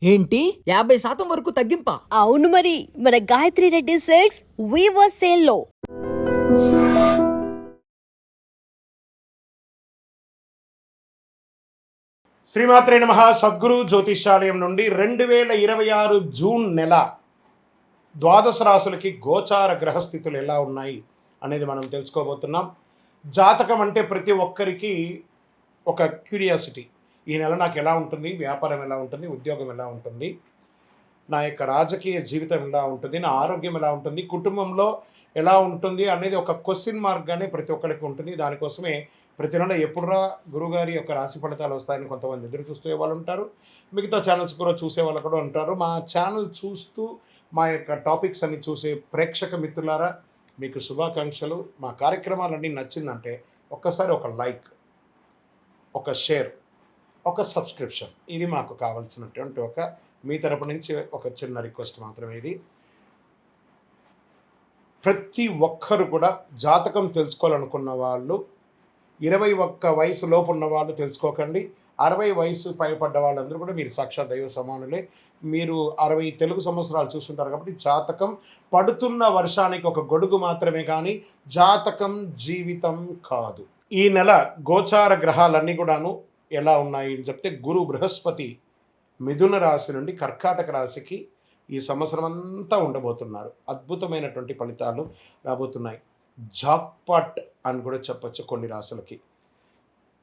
ఏంటి 50% వరకు తగ్గింపా? అవును మరి, మన Gayatri Reddy silks weaver sale లో. శ్రీమాత్రే నమః. సద్గురు జ్యోతిష్యాలయం నుండి 2026 జూన్ నెల ద్వాదశ రాశులకి గోచార గ్రహస్థితులు ఎలా ఉన్నాయి అనేది మనం తెలుసుకోబోతున్నాం. జాతకం అంటే ప్రతి ఒక్కరికి ఒక క్యూరియాసిటీ. ఈ నెల నాకు ఎలా ఉంటుంది, వ్యాపారం ఎలా ఉంటుంది, ఉద్యోగం ఎలా ఉంటుంది, నా యొక్క రాజకీయ జీవితం ఎలా ఉంటుంది, నా ఆరోగ్యం ఎలా ఉంటుంది, కుటుంబంలో ఎలా ఉంటుంది అనేది ఒక క్వశ్చన్ మార్క్గానే ప్రతి ఒక్కరికి ఉంటుంది. దానికోసమే ప్రతి నెల ఎప్పుడురా గురుగారి యొక్క రాశి ఫలితాలు వస్తాయని కొంతమంది ఎదురు చూసే వాళ్ళు ఉంటారు. మిగతా ఛానల్స్ కూడా చూసే వాళ్ళు కూడా ఉంటారు. మా ఛానల్ చూస్తూ మా యొక్క టాపిక్స్ అన్ని చూసే ప్రేక్షక మిత్రులారా, మీకు శుభాకాంక్షలు. మా కార్యక్రమాలన్నీ నచ్చిందంటే ఒక్కసారి ఒక లైక్, ఒక షేర్, ఒక సబ్స్క్రిప్షన్, ఇది మాకు కావాల్సినటువంటి ఒక మీ తరపు నుంచి ఒక చిన్న రిక్వెస్ట్ మాత్రమే. ఇది ప్రతి ఒక్కరు కూడా జాతకం తెలుసుకోవాలనుకున్న వాళ్ళు 21 వయసు లోపు ఉన్న వాళ్ళు తెలుసుకోకండి. 60 వయసు పైపడ్డ వాళ్ళందరూ కూడా మీరు సాక్షాత్ దైవ సమానులే. మీరు 60 తెలుగు సంవత్సరాలు చూస్తుంటారు కాబట్టి జాతకం పడుతున్న వర్షానికి ఒక గొడుగు మాత్రమే, కానీ జాతకం జీవితం కాదు. ఈ నెల గోచార గ్రహాలన్నీ కూడాను ఎలా ఉన్నాయి అని చెప్తే, గురు బృహస్పతి మిథున రాశి నుండి కర్కాటక రాశికి ఈ సంవత్సరం అంతా ఉండబోతున్నారు. అద్భుతమైనటువంటి ఫలితాలు రాబోతున్నాయి. జాక్పాట్ అని కూడా చెప్పచ్చు కొన్ని రాశులకి.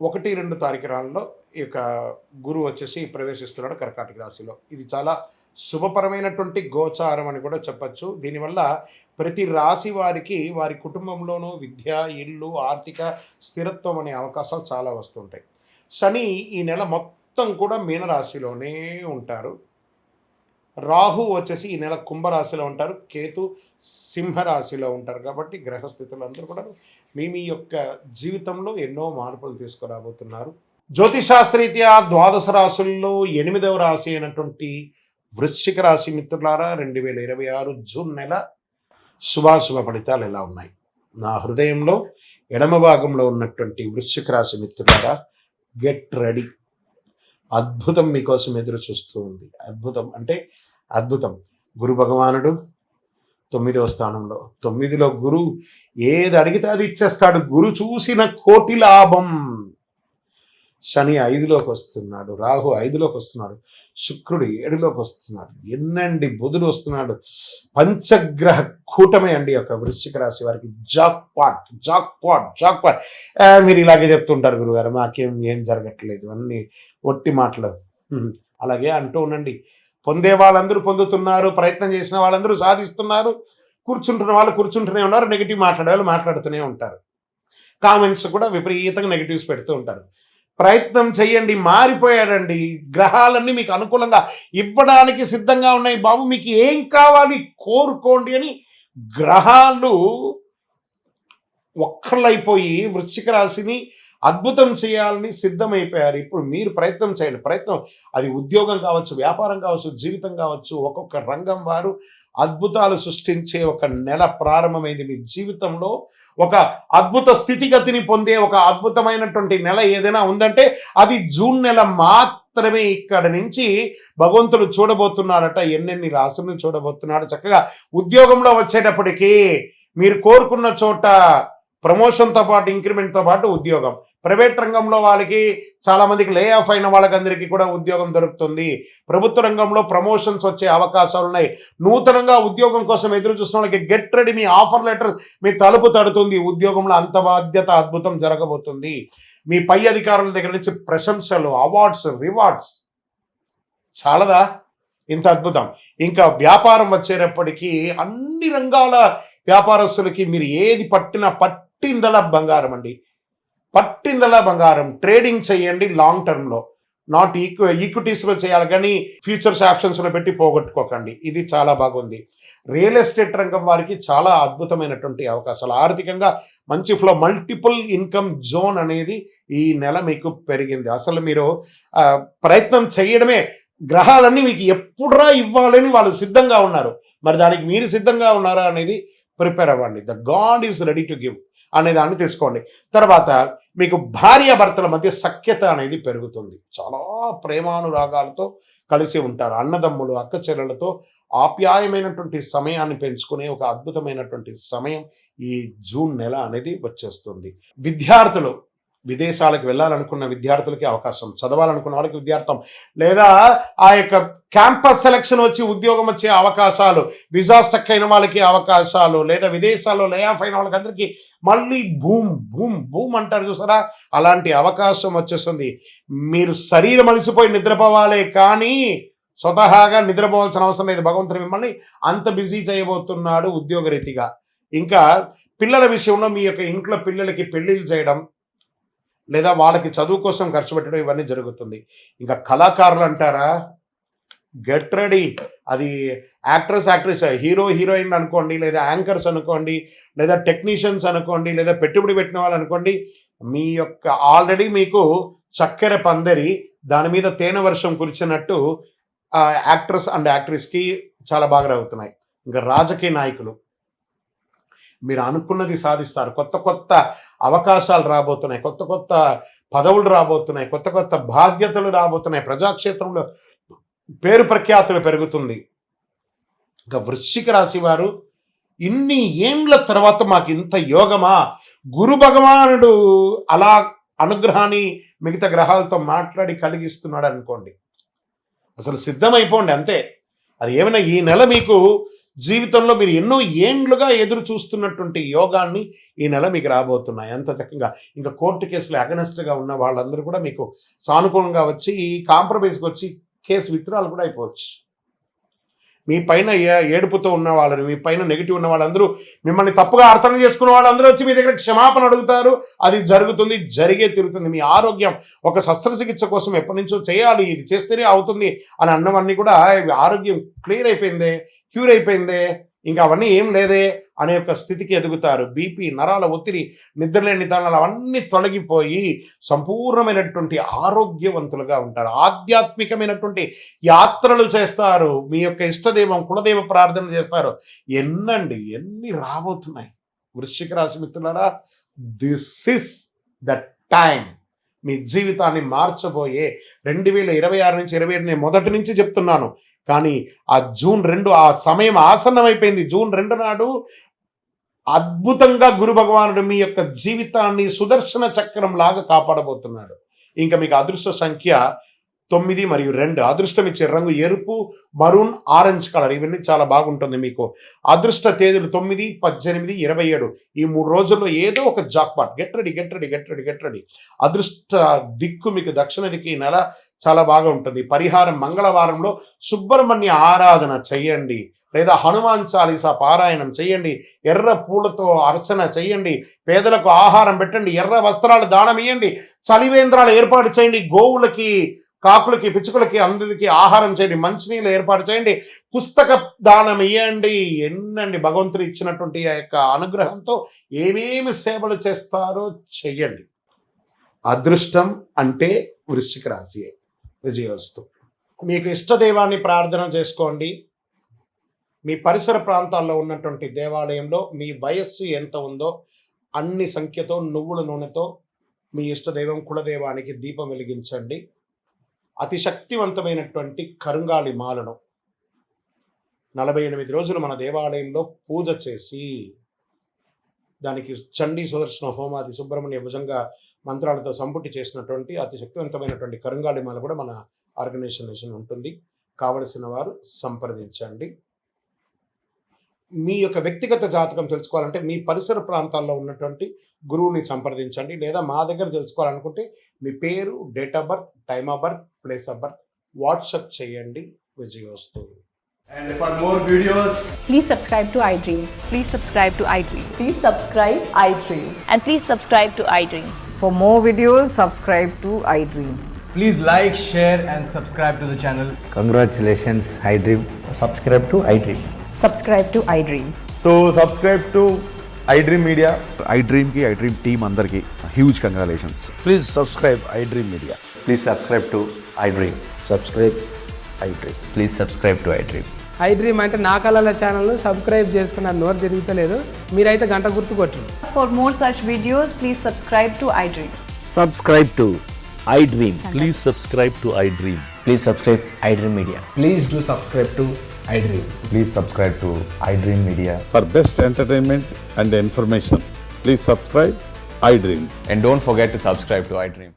1-2 తారీఖులలో ఈ యొక్క గురువు వచ్చేసి ప్రవేశిస్తున్నాడు కర్కాటక రాశిలో. ఇది చాలా శుభపరమైనటువంటి గోచారం అని కూడా చెప్పచ్చు. దీనివల్ల ప్రతి రాశి వారికి వారి కుటుంబంలోనూ విద్య, ఇల్లు, ఆర్థిక స్థిరత్వం అనే అవకాశాలు చాలా వస్తుంటాయి. శని ఈ నెల మొత్తం కూడా మీనరాశిలోనే ఉంటారు. రాహు వచ్చేసి ఈ నెల కుంభరాశిలో ఉంటారు. కేతు సింహరాశిలో ఉంటారు. కాబట్టి గ్రహస్థితులు అందరూ కూడా మీ యొక్క జీవితంలో ఎన్నో మార్పులు తీసుకురాబోతున్నారు. జ్యోతిశాస్త్రరీత్యా ద్వాదశ రాశుల్లో 8వ రాశి అయినటువంటి వృశ్చిక రాశి మిత్రులారా, 2026 జూన్ నెల శుభాశుభ ఫలితాలు ఎలా ఉన్నాయి? నా హృదయంలో ఎడమ భాగంలో ఉన్నటువంటి వృశ్చిక రాశి మిత్రులారా, గెట్ రెడీ. అద్భుతం మీకోసం ఎదురు చూస్తూ ఉంది. అద్భుతం అంటే అద్భుతం. గురు భగవానుడు 9వ స్థానంలో, 9లో గురు ఏది అడిగితే అది ఇచ్చేస్తాడు. గురు చూసిన కోటి లాభం. శని 5లోకి వస్తున్నాడు, రాహు 5లోకి వస్తున్నాడు, శుక్రుడు 7లోకి వస్తున్నాడు, ఎన్నండి బుధుడు వస్తున్నాడు. పంచగ్రహ కూటమే అండి యొక్క వృశ్చిక రాశి వారికి. Jackpot jackpot jackpot. మీరు ఇలాగే చెప్తుంటారు గురుగారు, మాకేం జరగట్లేదు, అన్నీ ఒట్టి మాటలు. అలాగే అంటూ ఉండండి. పొందే వాళ్ళందరూ పొందుతున్నారు, ప్రయత్నం చేసిన వాళ్ళందరూ సాధిస్తున్నారు, కూర్చుంటున్న వాళ్ళు కూర్చుంటూనే ఉన్నారు, నెగిటివ్ మాట్లాడే వాళ్ళు మాట్లాడుతూనే ఉంటారు, కామెంట్స్ కూడా విపరీతంగా నెగిటివ్స్ పెడుతూ ఉంటారు. ప్రయత్నం చేయండి. మారిపోయాడండి. గ్రహాలన్నీ మీకు అనుకూలంగా ఇవ్వడానికి సిద్ధంగా ఉన్నాయి. బాబు మీకు ఏం కావాలి కోరుకోండి అని గ్రహాలు ఒక్కళ్ళైపోయి వృశ్చిక రాశిని అద్భుతం చేయాలని సిద్ధమైపోయారు. ఇప్పుడు మీరు ప్రయత్నం చేయండి. ప్రయత్నం అది ఉద్యోగం కావచ్చు, వ్యాపారం కావచ్చు, జీవితం కావచ్చు. ఒక్కొక్క రంగం వారు అద్భుతాలు సృష్టించే ఒక నెల ప్రారంభమైంది. మీ జీవితంలో ఒక అద్భుత స్థితిగతిని పొందే ఒక అద్భుతమైనటువంటి నెల ఏదైనా ఉందంటే అది జూన్ నెల మాత్రమే. ఇక్కడ నుంచి భగవంతుడు చూడబోతున్నాడట, ఎన్నెన్ని రాసులను చూడబోతున్నాడు. చక్కగా ఉద్యోగంలో వచ్చేటప్పటికీ మీరు కోరుకున్న చోట ప్రమోషన్తో పాటు ఇంక్రిమెంట్తో పాటు ఉద్యోగం. ప్రైవేట్ రంగంలో వాళ్ళకి చాలామందికి లే ఆఫ్ అయిన వాళ్ళకందరికీ కూడా ఉద్యోగం దొరుకుతుంది. ప్రభుత్వ రంగంలో ప్రమోషన్స్ వచ్చే అవకాశాలు ఉన్నాయి. నూతనంగా ఉద్యోగం కోసం ఎదురు చూస్తున్న వాళ్ళకి గెట్ రెడీ. మీ ఆఫర్ లెటర్ మీ తలుపు తడుతుంది. ఉద్యోగంలో అంత బాధ్యత అద్భుతం జరగబోతుంది. మీ పై అధికారుల దగ్గర నుంచి ప్రశంసలు, అవార్డ్స్, రివార్డ్స్. చాలదా ఇంత అద్భుతం? ఇంకా వ్యాపారం వచ్చేటప్పటికీ అన్ని రంగాల వ్యాపారస్తులకి మీరు ఏది పట్టిందలా బంగారం అండి. పట్టిందలా బంగారం. ట్రేడింగ్ చేయండి లాంగ్ టర్మ్లో, నాట్ ఈక్విటీస్లో చేయాలి, కానీ ఫ్యూచర్స్ ఆప్షన్స్లో పెట్టి పోగొట్టుకోకండి. ఇది చాలా బాగుంది. రియల్ ఎస్టేట్ రంగం వారికి చాలా అద్భుతమైనటువంటి అవకాశాలు. ఆర్థికంగా మంచి ఫ్లో, మల్టిపుల్ ఇన్కమ్ జోన్ అనేది ఈ నెల మీకు పెరిగింది. అసలు మీరు ప్రయత్నం చేయడమే. గ్రహాలన్నీ మీకు ఎప్పుడురా ఇవ్వాలని వాళ్ళు సిద్ధంగా ఉన్నారు. మరి దానికి మీరు సిద్ధంగా ఉన్నారా అనేది ప్రిపేర్ అవ్వండి. The God is ready to give. అనే దాన్ని తీసుకోండి. తర్వాత మీకు భార్యాభర్తల మధ్య సఖ్యత అనేది పెరుగుతుంది. చాలా ప్రేమానురాగాలతో కలిసి ఉంటారు. అన్నదమ్ములు, అక్క చెల్లెలతో ఆప్యాయమైనటువంటి సమయాన్ని పెంచుకునే ఒక అద్భుతమైనటువంటి సమయం ఈ జూన్ నెల అనేది వచ్చేస్తుంది. విద్యార్థులు, విదేశాలకు వెళ్ళాలనుకున్న విద్యార్థులకి అవకాశం, చదవాలనుకున్న వాళ్ళకి విద్యార్థం, లేదా ఆ యొక్క క్యాంపస్ సెలక్షన్ వచ్చి ఉద్యోగం వచ్చే అవకాశాలు, విజా స్టక్ అయిన వాళ్ళకి అవకాశాలు, లేదా విదేశాల్లో లే ఆఫ్ అయిన వాళ్ళకి అందరికీ మళ్ళీ బూమ్ బూమ్ బూమ్ అంటారు చూసారా, అలాంటి అవకాశం వచ్చేస్తుంది. మీరు శరీరం అలసిపోయి నిద్రపోవాలే కానీ స్వతహాగా నిద్రపోవాల్సిన అవసరం లేదు. భగవంతుడు మిమ్మల్ని అంత బిజీ చేయబోతున్నాడు ఉద్యోగరీతిగా. ఇంకా పిల్లల విషయంలో మీ యొక్క ఇంట్లో పిల్లలకి పెళ్లిళ్ళు చేయడం, లేదా వాళ్ళకి చదువు కోసం ఖర్చు పెట్టడం, ఇవన్నీ జరుగుతుంది. ఇంకా కళాకారులు అంటారా, గెట్ రెడీ. అది యాక్ట్రెస్, హీరో హీరోయిన్ అనుకోండి, లేదా యాంకర్స్ అనుకోండి, లేదా టెక్నీషియన్స్ అనుకోండి, లేదా పెట్టుబడి పెట్టిన వాళ్ళు అనుకోండి, మీ యొక్క ఆల్రెడీ మీకు చక్కెర పందిరి దాని మీద తేనె వర్షం కురిచినట్టు యాక్ట్రెస్ అండ్ యాక్ట్రెస్కి చాలా బాగా అవుతున్నాయి. ఇంకా రాజకీయ నాయకులు, మీరు అనుకున్నది సాధిస్తారు. కొత్త కొత్త అవకాశాలు రాబోతున్నాయి, కొత్త కొత్త పదవులు రాబోతున్నాయి, కొత్త కొత్త బాధ్యతలు రాబోతున్నాయి. ప్రజాక్షేత్రంలో పేరు ప్రఖ్యాతులు పెరుగుతుంది. ఇంకా వృశ్చిక రాశి వారు, ఇన్ని ఏండ్ల తర్వాత మాకు ఇంత యోగమా, గురు భగవానుడు అలా అనుగ్రహాన్ని మిగతా గ్రహాలతో మాట్లాడి కలిగిస్తున్నాడు అనుకోండి, అసలు సిద్ధమైపోండి అంతే. అది ఏమైనా ఈ నెల మీకు జీవితంలో మీరు ఎన్నో ఏండ్లుగా ఎదురు చూస్తున్నటువంటి యోగాన్ని ఈ నెల మీకు రాబోతున్నాయి. అంత చక్కగా ఇంకా కోర్టు కేసులు అగనెస్ట్గా ఉన్న వాళ్ళందరూ కూడా మీకు సానుకూలంగా వచ్చి కాంప్రమైజ్కి వచ్చి కేసు విత్డ్రాల్ కూడా అయిపోవచ్చు. మీ పైన ఏడుపుతో ఉన్న వాళ్ళని, మీ పైన నెగిటివ్ ఉన్న వాళ్ళందరూ, మిమ్మల్ని తప్పుగా అర్థం చేసుకున్న వాళ్ళందరూ వచ్చి మీ దగ్గర క్షమాపణ అడుగుతారు. అది జరుగుతుంది, జరిగే తిరుగుతుంది. మీ ఆరోగ్యం ఒక శస్త్రచికిత్స కోసం ఎప్పటి నుంచో చేయాలి, ఇది చేస్తేనే అవుతుంది అని అన్నవన్నీ కూడా ఆరోగ్యం క్లియర్ అయిపోయిందే, క్యూర్ అయిపోయిందే, ఇంకా అవన్నీ ఏం లేదే అనే యొక్క స్థితికి ఎదుగుతారు. బీపీ, నరాల ఒత్తిడి, నిద్రలేని తనాలు అవన్నీ తొలగిపోయి సంపూర్ణమైనటువంటి ఆరోగ్యవంతులుగా ఉంటారు. ఆధ్యాత్మికమైనటువంటి యాత్రలు చేస్తారు. మీ యొక్క ఇష్టదైవం కులదైవ ప్రార్థన చేస్తారు. ఎన్ని రాబోతున్నాయి వృశ్చిక రాశి మిత్రులారా. This is the time. మీ జీవితాన్ని మార్చబోయే 2026 నుంచి 27 నేను మొదటి నుంచి చెప్తున్నాను, కానీ ఆ జూన్ 2 ఆ సమయం ఆసన్నమైపోయింది. జూన్ 2 నాడు అద్భుతంగా గురు భగవానుడు మీ యొక్క జీవితాన్ని సుదర్శన చక్రం లాగా కాపాడబోతున్నాడు. ఇంకా మీకు అదృష్ట సంఖ్య 9 మరియు 2. అదృష్టం ఇచ్చే రంగు ఎరుపు, మరూన్, ఆరెంజ్ కలర్. ఇవన్నీ చాలా బాగుంటుంది మీకు. అదృష్ట తేదీలు 9, 18, 27. ఈ 3 రోజుల్లో ఏదో ఒక జాక్పాట్. Get ready. అదృష్ట దిక్కు మీకు దక్షిణ దిక్కు ఈ నెల చాలా బాగా ఉంటుంది. పరిహారం, మంగళవారంలో సుబ్రహ్మణ్య ఆరాధన చెయ్యండి, లేదా హనుమాన్ చాలీసా పారాయణం చేయండి, ఎర్ర పూలతో అర్చన చేయండి, పేదలకు ఆహారం పెట్టండి, ఎర్ర వస్త్రాలు దానం ఇవ్వండి, చలివేంద్రాలు ఏర్పాటు చేయండి, గోవులకి, కాకులకి, పిచ్చుకలకి అందరికీ ఆహారం చేయండి, మంచినీళ్ళు ఏర్పాటు చేయండి, పుస్తక దానం ఇవ్వండి. ఎన్నండి భగవంతుడు ఇచ్చినటువంటి ఆ యొక్క అనుగ్రహంతో ఏమేమి సేవలు చేస్తారో చెయ్యండి. అదృష్టం అంటే వృశ్చిక రాశి. విజయోస్తు. మీకు ఇష్టదైవాన్ని ప్రార్థన చేసుకోండి. మీ పరిసర ప్రాంతాల్లో ఉన్నటువంటి దేవాలయంలో మీ వయస్సు ఎంత ఉందో అన్ని సంఖ్యతో నువ్వుల నూనెతో మీ ఇష్టదైవం కులదైవానికి దీపం వెలిగించండి. అతి శక్తివంతమైనటువంటి కరుంగాలి మాలను 48 రోజులు మన దేవాలయంలో పూజ చేసి దానికి చండీ సుదర్శన హోమాది సుబ్రహ్మణ్య భుజంగా మంత్రాలతో సంపుటి చేసినటువంటి అతి శక్తివంతమైనటువంటి కరుంగాలి మాల కూడా మన ఆర్గనైజేషన్ ఉంటుంది. కావలసిన వారు సంప్రదించండి. మీ యొక్క వ్యక్తిగత జాతకం తెలుసుకోవాలంటే మీ పరిసర ప్రాంతాల్లో ఉన్నటువంటి గురువుని సంప్రదించండి, లేదా మా దగ్గర తెలుసుకోవాలనుకుంటే మీ పేరు, date of birth, time of birth, place of birth WhatsApp చేయండి. విజయోస్తు. And for more videos, Please subscribe to iDream. Please subscribe to iDream. Please subscribe iDream. And please subscribe to iDream. For more videos, subscribe to iDream. please like, share and subscribe to the channel. Congratulations, iDream. subscribe to iDream. Subscribe to iDream. So subscribe to iDream Media. iDream ki iDream team andarki huge congratulations. Please subscribe iDream Media. Please subscribe to iDream. Subscribe iDream. Please subscribe to iDream. I dream అంటే నా కళల channel subscribe చేసుకున్న నోరు తిరుగుతలేదు. మీరైతే గంట గుర్తు కొట్టండి. For more such videos, please subscribe to iDream. Subscribe to iDream. Please subscribe to iDream. Please subscribe iDream Media. Please do subscribe to iDream. Please subscribe to iDream Media. For best entertainment and information, please subscribe iDream. And don't forget to subscribe to iDream.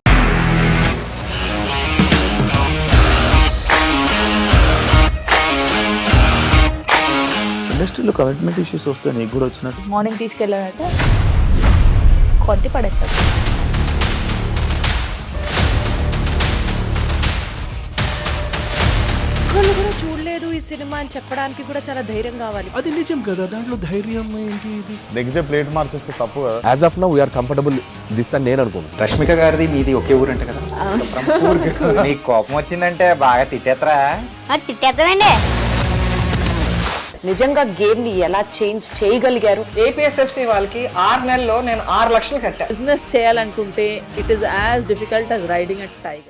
ఇండస్ట్రీలో commitment issues వస్తే నీకు కూడా వచ్చినట్టు morning తీసుకెళ్ళాడంటే కొట్టి పడేశాడు. ఒక్కళ్ళు కూడా చూడలేదు ఈ సినిమా అని చెప్పడానికి కూడా చాలా ధైర్యం కావాలి. అది నిజం కదా, దాంట్లో ధైర్యం ఏంటి? ఇది నెక్స్ట్ డే ప్లేట్ మార్చేస్తే తప్పు కదా. As of now we are comfortable this అని నేను అనుకున్నాను. రష్మిక గారిది మీది ఒకే ఊరంట కదా. నీకు కోపం వచ్చిందంటే బాగా తిట్టేత్తరా? తిట్టేద్దామండి. నిజంగా గేమ్ ని ఎలా చేంజ్ చేయగలిగారు? ఏపీఎస్ఎఫ్సి వాళ్ళకి 6 నెలల్లో నేను 6 లక్షలు కట్టా. బిజినెస్ చేయాలనుకుంటే it is as difficult as riding a tiger.